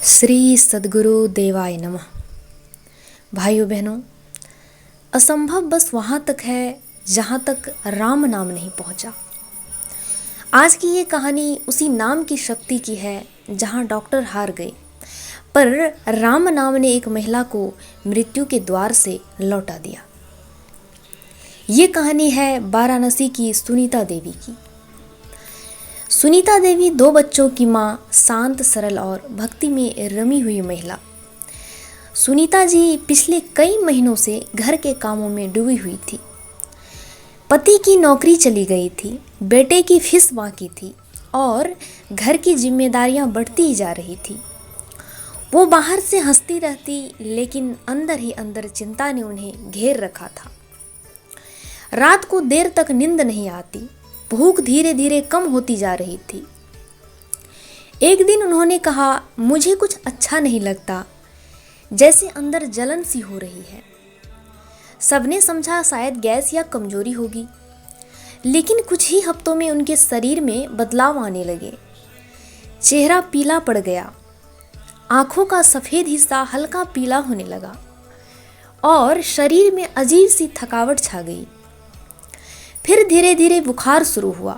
श्री सद्गुरु देवाय नमः। भाइयों बहनों, असंभव बस वहाँ तक है जहाँ तक राम नाम नहीं पहुँचा। आज की ये कहानी उसी नाम की शक्ति की है जहाँ डॉक्टर हार गए, पर राम नाम ने एक महिला को मृत्यु के द्वार से लौटा दिया। ये कहानी है वाराणसी की सुनीता देवी की। सुनीता देवी 2 बच्चों की माँ, शांत सरल और भक्ति में रमी हुई महिला। सुनीता जी पिछले कई महीनों से घर के कामों में डूबी हुई थी। पति की नौकरी चली गई थी, बेटे की फीस बाकी थी और घर की जिम्मेदारियां बढ़ती ही जा रही थी। वो बाहर से हंसती रहती, लेकिन अंदर ही अंदर चिंता ने उन्हें घेर रखा था। रात को देर तक नींद नहीं आती, भूख धीरे धीरे कम होती जा रही थी। एक दिन उन्होंने कहा, मुझे कुछ अच्छा नहीं लगता, जैसे अंदर जलन सी हो रही है। सबने समझा शायद गैस या कमजोरी होगी, लेकिन कुछ ही हफ्तों में उनके शरीर में बदलाव आने लगे। चेहरा पीला पड़ गया, आंखों का सफेद हिस्सा हल्का पीला होने लगा और शरीर में अजीब सी थकावट छा गई। फिर धीरे धीरे बुखार शुरू हुआ,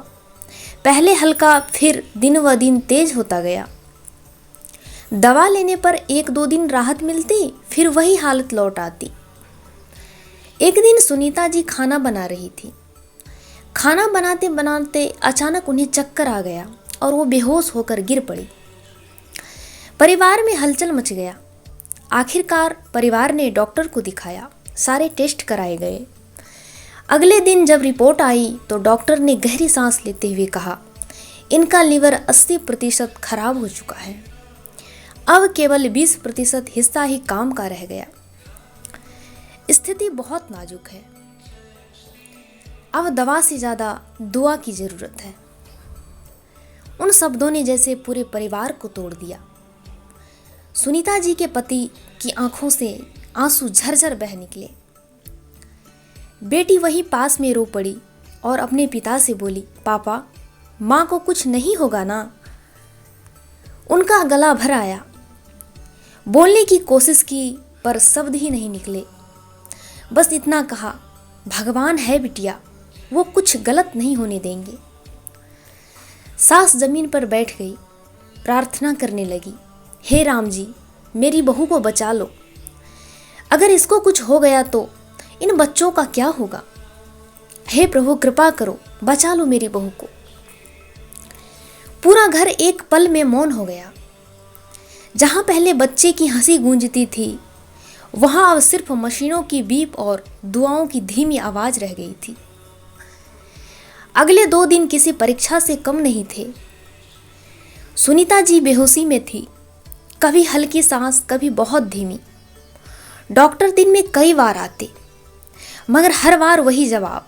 पहले हल्का, फिर दिन व दिन तेज होता गया। दवा लेने पर 1-2 दिन राहत मिलती, फिर वही हालत लौट आती। एक दिन सुनीता जी खाना बना रही थी। खाना बनाते बनाते अचानक उन्हें चक्कर आ गया और वो बेहोश होकर गिर पड़ी। परिवार में हलचल मच गया। आखिरकार परिवार ने डॉक्टर को दिखाया, सारे टेस्ट कराए गए। अगले दिन जब रिपोर्ट आई तो डॉक्टर ने गहरी सांस लेते हुए कहा, इनका लीवर 80% खराब हो चुका है, अब केवल 20% हिस्सा ही काम का रह गया। स्थिति बहुत नाजुक है, अब दवा से ज़्यादा दुआ की ज़रूरत है। उन शब्दों ने जैसे पूरे परिवार को तोड़ दिया। सुनीता जी के पति की आंखों से आंसू झरझर बह निकले। बेटी वहीं पास में रो पड़ी और अपने पिता से बोली, पापा, माँ को कुछ नहीं होगा ना? उनका गला भर आया। बोलने की कोशिश की पर शब्द ही नहीं निकले। बस इतना कहा, भगवान है बिटिया, वो कुछ गलत नहीं होने देंगे। सास जमीन पर बैठ गई, प्रार्थना करने लगी, हे राम जी, मेरी बहू को बचा लो। अगर इसको कुछ हो गया तो इन बच्चों का क्या होगा? हे प्रभु, कृपा करो, बचा लो मेरी बहू को। पूरा घर एक पल में मौन हो गया। जहां पहले बच्चे की हंसी गूंजती थी, वहां अब सिर्फ मशीनों की बीप और दुआओं की धीमी आवाज रह गई थी। अगले 2 दिन किसी परीक्षा से कम नहीं थे। सुनीता जी बेहोशी में थी, कभी हल्की सांस, कभी बहुत धीमी। डॉक्टर दिन में कई बार आते, मगर हर बार वही जवाब,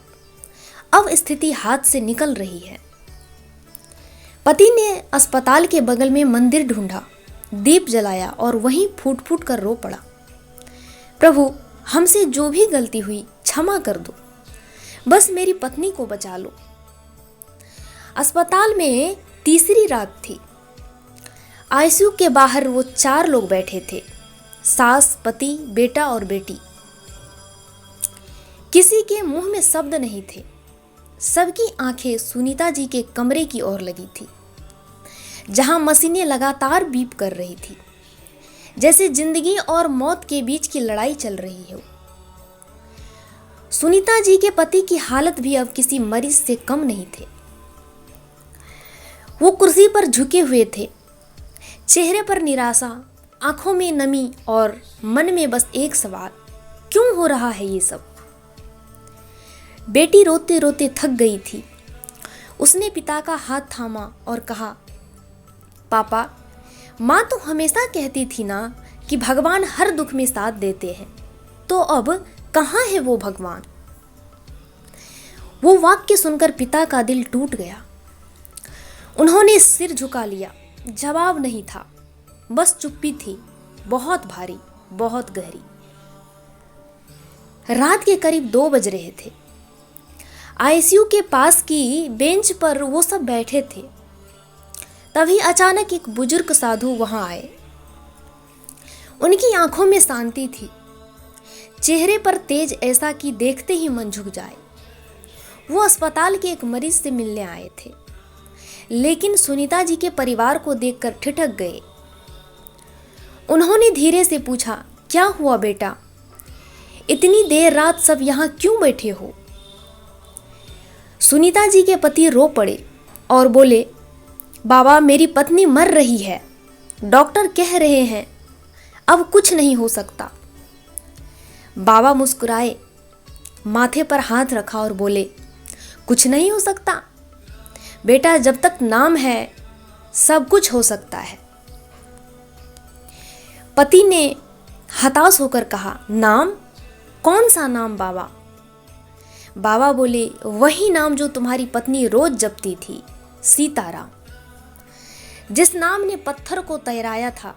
अब स्थिति हाथ से निकल रही है। पति ने अस्पताल के बगल में मंदिर ढूंढा, दीप जलाया और वहीं फूट फूट कर रो पड़ा, प्रभु, हमसे जो भी गलती हुई क्षमा कर दो, बस मेरी पत्नी को बचा लो। अस्पताल में तीसरी रात थी। आईसीयू के बाहर वो 4 लोग बैठे थे, सास, पति, बेटा और बेटी। किसी के मुंह में शब्द नहीं थे। सबकी आंखें सुनीता जी के कमरे की ओर लगी थी, जहां मशीनें लगातार बीप कर रही थी, जैसे जिंदगी और मौत के बीच की लड़ाई चल रही हो। सुनीता जी के पति की हालत भी अब किसी मरीज से कम नहीं थे। वो कुर्सी पर झुके हुए थे, चेहरे पर निराशा, आंखों में नमी और मन में बस एक सवाल, क्यों हो रहा है ये सब? बेटी रोते रोते थक गई थी। उसने पिता का हाथ थामा और कहा, पापा, माँ तो हमेशा कहती थी ना कि भगवान हर दुख में साथ देते हैं, तो अब कहाँ है वो भगवान? वो वाक्य सुनकर पिता का दिल टूट गया। उन्होंने सिर झुका लिया, जवाब नहीं था, बस चुप्पी थी, बहुत भारी, बहुत गहरी। रात के करीब 2 बज रहे थे। आईसीयू के पास की बेंच पर वो सब बैठे थे। तभी अचानक एक बुजुर्ग साधु वहां आए। उनकी आंखों में शांति थी, चेहरे पर तेज ऐसा कि देखते ही मन झुक जाए। वो अस्पताल के एक मरीज से मिलने आए थे, लेकिन सुनीता जी के परिवार को देखकर ठिठक गए। उन्होंने धीरे से पूछा, क्या हुआ बेटा? इतनी देर रात सब यहाँ क्यों बैठे हो? सुनीता जी के पति रो पड़े और बोले, बाबा मेरी पत्नी मर रही है, डॉक्टर कह रहे हैं अब कुछ नहीं हो सकता। बाबा मुस्कुराए, माथे पर हाथ रखा और बोले, कुछ नहीं हो सकता बेटा, जब तक नाम है सब कुछ हो सकता है। पति ने हताश होकर कहा, नाम? कौन सा नाम बाबा? बाबा बोले, वही नाम जो तुम्हारी पत्नी रोज जपती थी, सीताराम। जिस नाम ने पत्थर को तैराया था,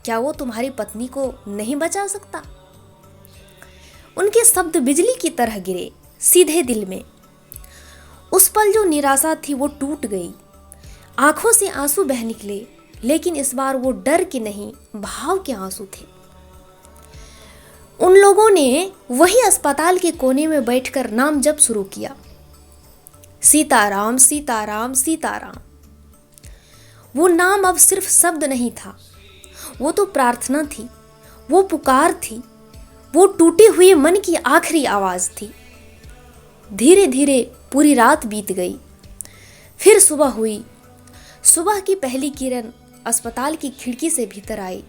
क्या वो तुम्हारी पत्नी को नहीं बचा सकता? उनके शब्द बिजली की तरह गिरे सीधे दिल में। उस पल जो निराशा थी वो टूट गई, आंखों से आंसू बह निकले, लेकिन इस बार वो डर के नहीं भाव के आंसू थे। उन लोगों ने वही अस्पताल के कोने में बैठकर नाम जप शुरू किया, सीताराम सीताराम सीताराम। वो नाम अब सिर्फ शब्द नहीं था, वो तो प्रार्थना थी, वो पुकार थी, वो टूटे हुए मन की आखिरी आवाज थी। धीरे धीरे पूरी रात बीत गई, फिर सुबह हुई। सुबह की पहली किरण अस्पताल की खिड़की से भीतर आई।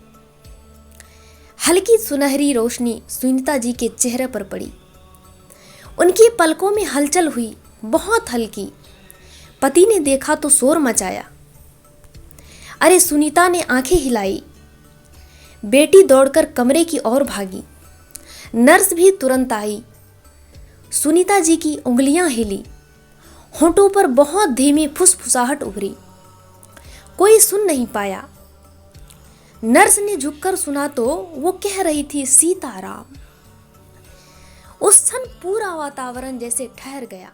हल्की सुनहरी रोशनी सुनीता जी के चेहरे पर पड़ी। उनकी पलकों में हलचल हुई, बहुत हल्की। पति ने देखा तो शोर मचाया। अरे सुनीता ने आंखें हिलाई। बेटी दौड़कर कमरे की ओर भागी। नर्स भी तुरंत आई। सुनीता जी की उंगलियां हिली, होंठों पर बहुत धीमी फुसफुसाहट उभरी। कोई सुन नहीं पाया। नर्स ने झुककर सुना तो वो कह रही थी, सीताराम। उस क्षण पूरा वातावरण जैसे ठहर गया।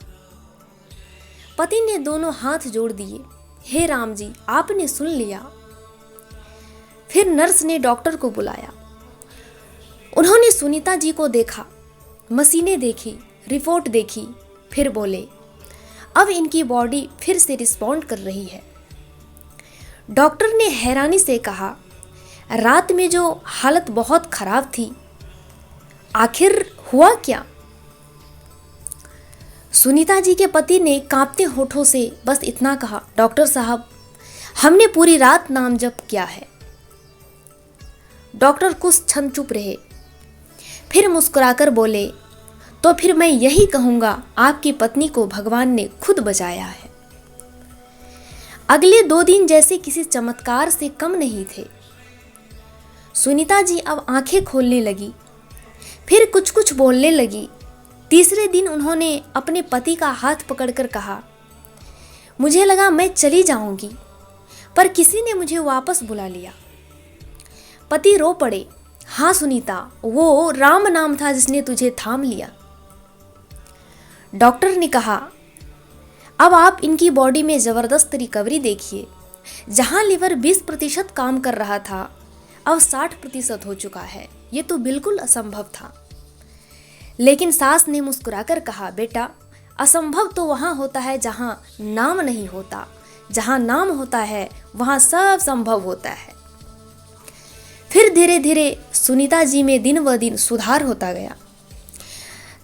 पति ने दोनों हाथ जोड़ दिए, हे राम जी, आपने सुन लिया। फिर नर्स ने डॉक्टर को बुलाया। उन्होंने सुनीता जी को देखा, मशीनें देखी, रिपोर्ट देखी, फिर बोले, अब इनकी बॉडी फिर से रिस्पॉन्ड कर रही है। डॉक्टर ने हैरानी से कहा, रात में जो हालत बहुत खराब थी, आखिर हुआ क्या? सुनीता जी के पति ने कांपते होठों से बस इतना कहा, डॉक्टर साहब, हमने पूरी रात नाम जप किया है। डॉक्टर कुछ क्षण चुप रहे, फिर मुस्कुराकर बोले, तो फिर मैं यही कहूंगा, आपकी पत्नी को भगवान ने खुद बचाया है। अगले 2 दिन जैसे किसी चमत्कार से कम नहीं थे। सुनीता जी अब आंखें खोलने लगी, फिर कुछ कुछ बोलने लगी। तीसरे दिन उन्होंने अपने पति का हाथ पकड़कर कहा, मुझे लगा मैं चली जाऊंगी, पर किसी ने मुझे वापस बुला लिया। पति रो पड़े, हाँ सुनीता, वो राम नाम था जिसने तुझे थाम लिया। डॉक्टर ने कहा, अब आप इनकी बॉडी में जबरदस्त रिकवरी देखिए। जहां लिवर 20% काम कर रहा था, अब 60% हो चुका है। ये तो बिल्कुल असंभव था। लेकिन सास ने मुस्कुराकर कहा, बेटा, असंभव तो वहां होता है जहां नाम नहीं होता। जहां नाम होता है वहां सब संभव होता है। फिर धीरे धीरे सुनीता जी में दिन व दिन सुधार होता गया।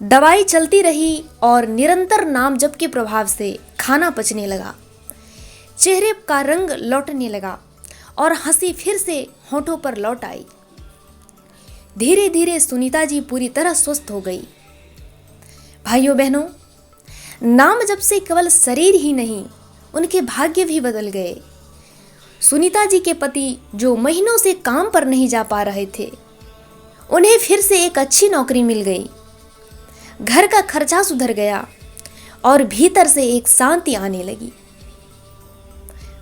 दवाई चलती रही और निरंतर नाम जप के प्रभाव से खाना पचने लगा, चेहरे का रंग लौटने लगा और हंसी फिर से होठों पर लौट आई। धीरे धीरे सुनीता जी पूरी तरह स्वस्थ हो गई। भाइयों बहनों, नाम जप से केवल शरीर ही नहीं, उनके भाग्य भी बदल गए। सुनीता जी के पति जो महीनों से काम पर नहीं जा पा रहे थे, उन्हें फिर से एक अच्छी नौकरी मिल गई। घर का खर्चा सुधर गया और भीतर से एक शांति आने लगी।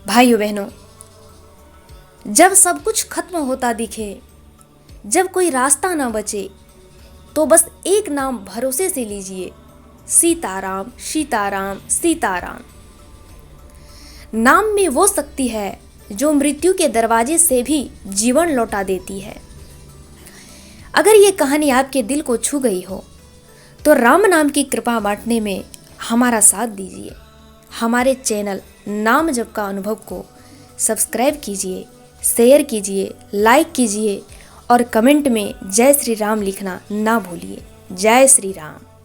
भाइयों बहनों, जब सब कुछ खत्म होता दिखे, जब कोई रास्ता ना बचे, तो बस एक नाम भरोसे से लीजिए, सीताराम सीताराम सीताराम। नाम में वो शक्ति है जो मृत्यु के दरवाजे से भी जीवन लौटा देती है। अगर ये कहानी आपके दिल को छू गई हो तो राम नाम की कृपा बांटने में हमारा साथ दीजिए। हमारे चैनल नाम जप का अनुभव को सब्सक्राइब कीजिए, शेयर कीजिए, लाइक कीजिए और कमेंट में जय श्री राम लिखना ना भूलिए। जय श्री राम।